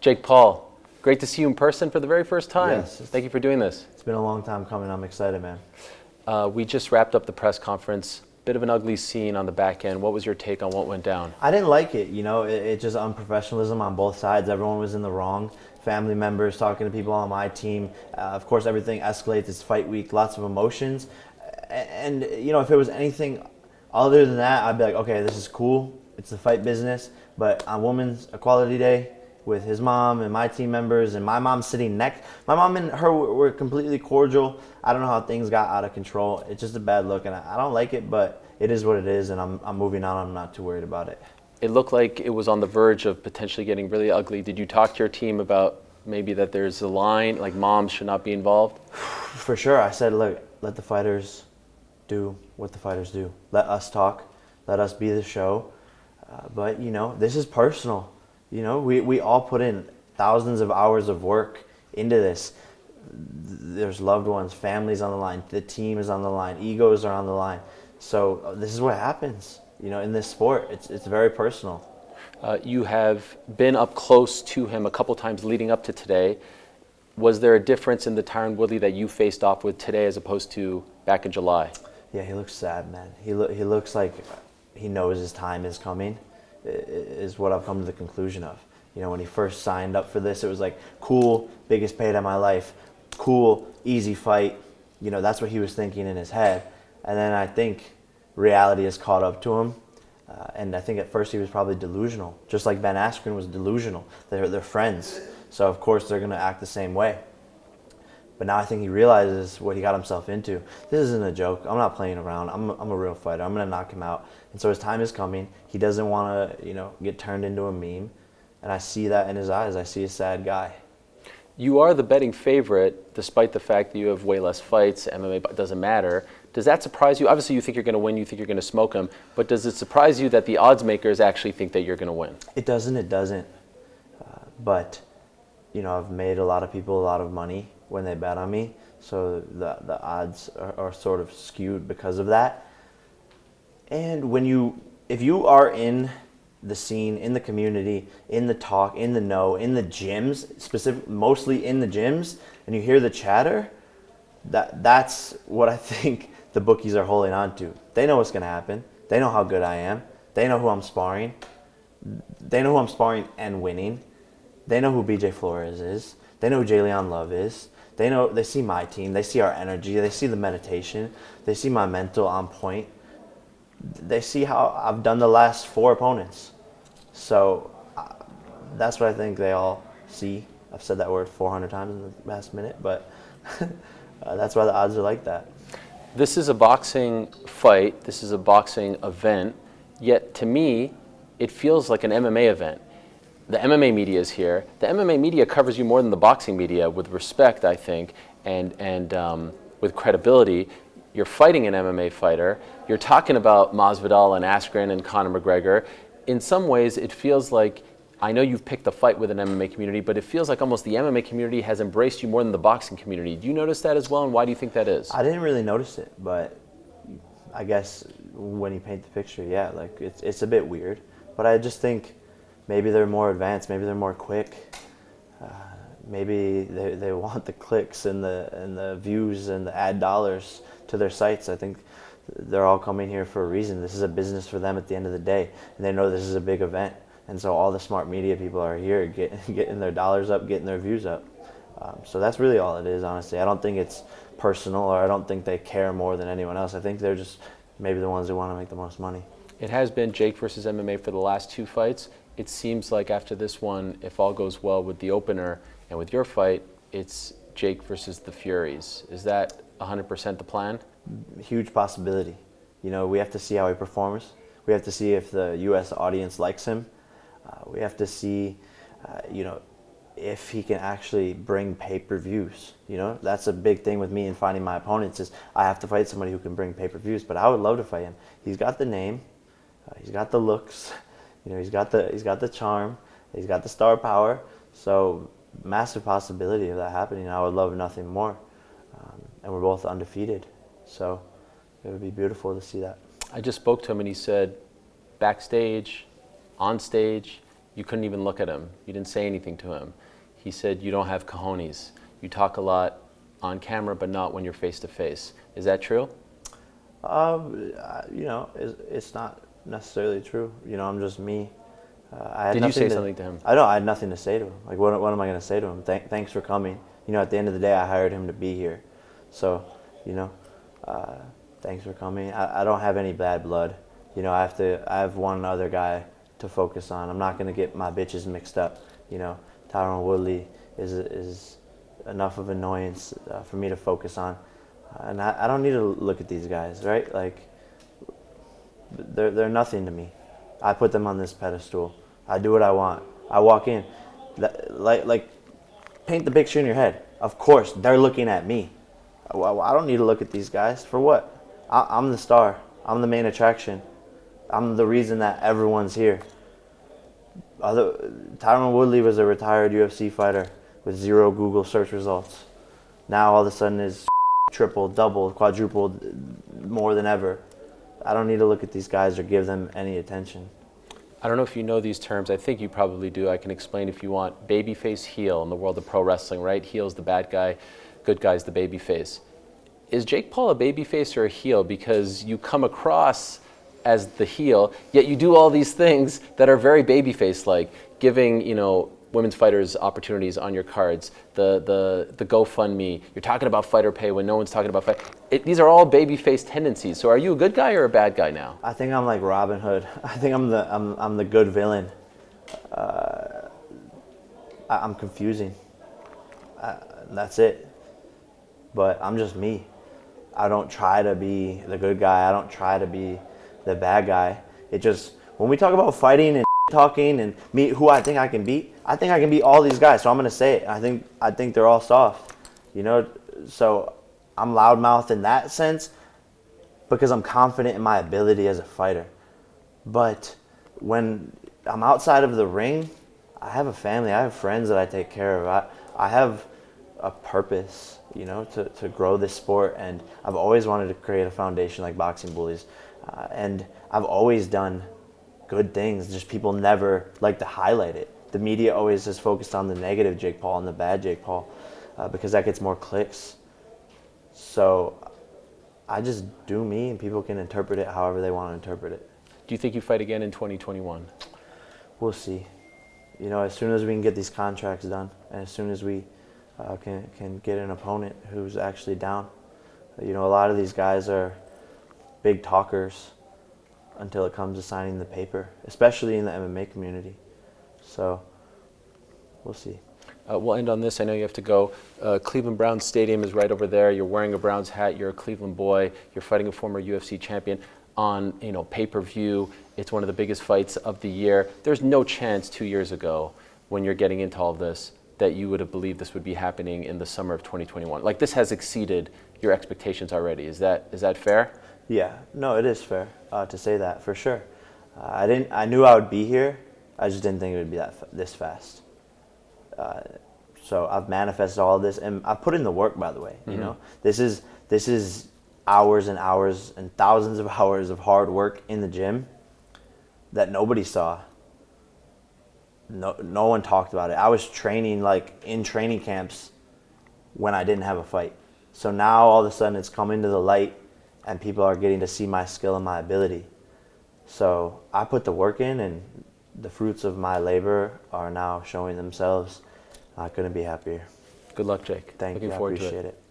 Jake Paul, great to see you in person for the very first time. Yes. Thank you for doing this. It's been a long time coming. I'm excited, man. We just wrapped up the press conference. Bit of an ugly scene on the back end. What was your take on what went down? I didn't like it. It just unprofessionalism on both sides. Everyone was in the wrong. Family members talking to people on my team. Of course, everything escalates. It's fight week, lots of emotions. And, if it was anything other than that, I'd be like, okay, this is cool. It's the fight business. But on Women's Equality Day, with his mom and my team members, and my mom sitting next. My mom and her were completely cordial. I don't know how things got out of control. It's just a bad look, and I don't like it, but it is what it is, and I'm moving on. I'm not too worried about it. It looked like it was on the verge of potentially getting really ugly. Did you talk to your team about maybe that there's a line, like moms should not be involved? For sure. I said, look, let the fighters do what the fighters do. Let us talk. Let us be the show. But, this is personal. We all put in thousands of hours of work into this. There's loved ones, families on the line, the team is on the line, egos are on the line. So this is what happens, in this sport. It's very personal. You have been up close to him a couple times leading up to today. Was there a difference in the Tyron Woodley that you faced off with today as opposed to back in July? Yeah, he looks sad, man. He looks like he knows his time is coming. Is what I've come to the conclusion of. When he first signed up for this, it was like, cool, biggest payday of my life, cool, easy fight. That's what he was thinking in his head. And then I think reality has caught up to him. And I think at first he was probably delusional, just like Ben Askren was delusional. They're friends, so of course they're going to act the same way. But now I think he realizes what he got himself into. This isn't a joke. I'm not playing around. I'm a real fighter. I'm going to knock him out. And so his time is coming. He doesn't want to, get turned into a meme. And I see that in his eyes. I see a sad guy. You are the betting favorite, despite the fact that you have way less fights. MMA doesn't matter. Does that surprise you? Obviously, you think you're going to win. You think you're going to smoke him. But does it surprise you that the odds makers actually think that you're going to win? It doesn't. It doesn't. But, I've made a lot of people a lot of money when they bet on me, so the odds are sort of skewed because of that. And if you are in the scene, in the community, in the talk, in the know, in the gyms, mostly in the gyms, and you hear the chatter, that's what I think the bookies are holding on to. They know what's going to happen. They know how good I am. They know who I'm sparring. They know who I'm sparring and winning. They know who BJ Flores is. They know who Jalen Love is. They see my team. They see our energy. They see the meditation. They see my mental on point. They see how I've done the last 4 opponents. So that's what I think they all see. I've said that word 400 times in the last minute, but that's why the odds are like that. This is a boxing fight. This is a boxing event. Yet to me, it feels like an MMA event. The MMA media is here. The MMA media covers you more than the boxing media, with respect, I think, and with credibility. You're fighting an MMA fighter. You're talking about Masvidal and Askren and Conor McGregor. In some ways, it feels like, I know you've picked the fight with an MMA community, but it feels like almost the MMA community has embraced you more than the boxing community. Do you notice that as well, and why do you think that is? I didn't really notice it, but I guess when you paint the picture, yeah, like it's a bit weird. But I just think maybe they're more advanced, maybe they're more quick. Maybe they want the clicks and the views and the ad dollars to their sites. I think they're all coming here for a reason. This is a business for them at the end of the day, and they know this is a big event. And so all the smart media people are here getting their dollars up, getting their views up. So that's really all it is, honestly. I don't think it's personal, or I don't think they care more than anyone else. I think they're just maybe the ones who want to make the most money. It has been Jake versus MMA for the last 2 fights. It seems like after this one, if all goes well with the opener and with your fight, it's Jake versus the Furies. Is that 100% the plan? Huge possibility. We have to see how he performs. We have to see if the U.S. audience likes him. We have to see, if he can actually bring pay-per-views. That's a big thing with me in finding my opponents is I have to fight somebody who can bring pay-per-views. But I would love to fight him. He's got the name, he's got the looks, he's got the charm, he's got the star power. So massive possibility of that happening. I would love nothing more. And we're both undefeated, so it would be beautiful to see that. I just spoke to him and he said, backstage, on stage, You couldn't even look at him. You didn't say anything to him. He said, you don't have cojones. You talk a lot on camera, but not when you're face to face. Is that true? It's not necessarily true. I'm just me. Did you say something to him? I had nothing to say to him. Like, what am I going to say to him? Thanks for coming. At the end of the day, I hired him to be here. So, thanks for coming. I don't have any bad blood. I have one other guy to focus on. I'm not going to get my bitches mixed up. Tyron Woodley is enough of annoyance for me to focus on. And I don't need to look at these guys, right? Like, they're nothing to me. I put them on this pedestal. I do what I want. I walk in, like paint the picture in your head. Of course, they're looking at me. I don't need to look at these guys. For what? I'm the star. I'm the main attraction. I'm the reason that everyone's here. Tyron Woodley was a retired UFC fighter with 0 Google search results. Now all of a sudden is tripled, doubled, quadrupled, more than ever. I don't need to look at these guys or give them any attention. I don't know if you know these terms. I think you probably do. I can explain if you want. Babyface, heel in the world of pro wrestling, right? Heel's the bad guy, good guy's the babyface. Is Jake Paul a babyface or a heel? Because you come across as the heel, yet you do all these things that are very babyface-like, giving women's fighters opportunities on your cards, the GoFundMe. You're talking about fighter pay when no one's talking about fight. These are all babyface tendencies. So are you a good guy or a bad guy now? I think I'm like Robin Hood. I think I'm the good villain. I'm confusing. That's it. But I'm just me. I don't try to be the good guy. I don't try to be the bad guy. It just, when we talk about fighting and talking and me, who I think I can beat all these guys. So I'm gonna say it. I think they're all soft. So I'm loudmouth in that sense because I'm confident in my ability as a fighter. But when I'm outside of the ring, I have a family. I have friends that I take care of. I have a purpose, to grow this sport, and I've always wanted to create a foundation like Boxing Bullies, and I've always done good things. Just people never like to highlight it. The media always is focused on the negative Jake Paul and the bad Jake Paul, because that gets more clicks. So I just do me, and people can interpret it however they want to interpret it. Do you think you fight again in 2021? We'll see. As soon as we can get these contracts done, and as soon as we can get an opponent who's actually down. A lot of these guys are big talkers until it comes to signing the paper, especially in the MMA community. So we'll see. We'll end on this. I know you have to go. Cleveland Browns Stadium is right over there. You're wearing a Browns hat. You're a Cleveland boy. You're fighting a former UFC champion on pay-per-view. It's one of the biggest fights of the year. There's no chance 2 years ago, when you're getting into all of this, that you would have believed this would be happening in the summer of 2021. Like, this has exceeded your expectations already. Is that fair? Yeah, no, it is fair to say that, for sure. I knew I would be here. I just didn't think it would be this fast. So I've manifested all of this, and I've put in the work, by the way. Mm-hmm. This is hours and hours and thousands of hours of hard work in the gym that nobody saw. No one talked about it. I was training in training camps when I didn't have a fight. So now all of a sudden it's come into the light, and people are getting to see my skill and my ability. So I put the work in, and the fruits of my labor are now showing themselves. I couldn't be happier. Good luck, Jake. Thank you. I appreciate it.